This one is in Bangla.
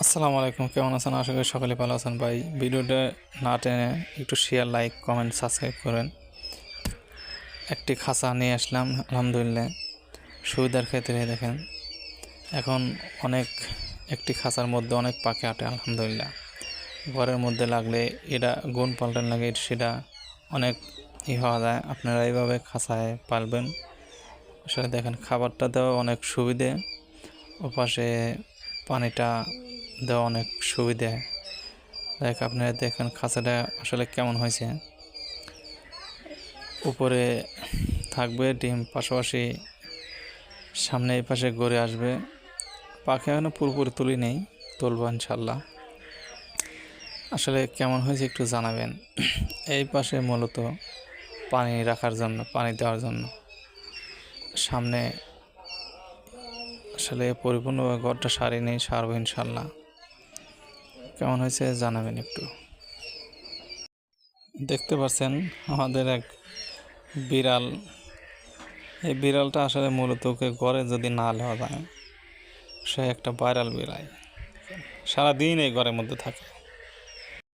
আসসালামু আলাইকুম, কেমন আছেন? আশা করি সকলে ভালো আছেন। ভাই, ভিডিওটা না টেনে একটু শেয়ার, লাইক, কমেন্ট, সাবস্ক্রাইব করেন। একটি খাঁচা নিয়ে আসলাম, আলহামদুলিল্লাহ সুবিধার ক্ষেত্রে। দেখেন, এখন একটি খাঁচার মধ্যে অনেক পাখি আটে, আলহামদুলিল্লাহ। ঘরের মধ্যে লাগলে এটা গুণ পাল্টান লাগে, সেটা অনেক হওয়া যায়। আপনারা এইভাবে খাঁচায় পালবেন। আসলে দেখেন, খাবারটা দেওয়া অনেক সুবিধে, ওপাশে পানিটা দেওয়া অনেক সুবিধে। আপনারা দেখেন খাঁচাটা আসলে কেমন হয়েছে। উপরে থাকবে ডিম, পাশাপাশি সামনে এই পাশে গড়ে আসবে। পাখি এখনো পুরোপুরি তুলি নেই, তুলব ইনশাল্লাহ। আসলে কেমন হয়েছে একটু জানাবেন। এই পাশে মূলত পানি রাখার জন্য, পানি দেওয়ার জন্য। সামনে আসলে পরিপূর্ণভাবে ঘরটা সারি নেই, সারব ইনশাল্লাহ। কেমন হয়েছে জানাবেন একটু। দেখতে পাচ্ছেন আমাদের এক বিড়াল। এই বিড়ালটা আসলে মূলত ওকে ঘরে যদি না নেওয়া যায়, সে একটা ভাইরাল বিড়াল, সারাদিন এই ঘরের মধ্যে থাকে।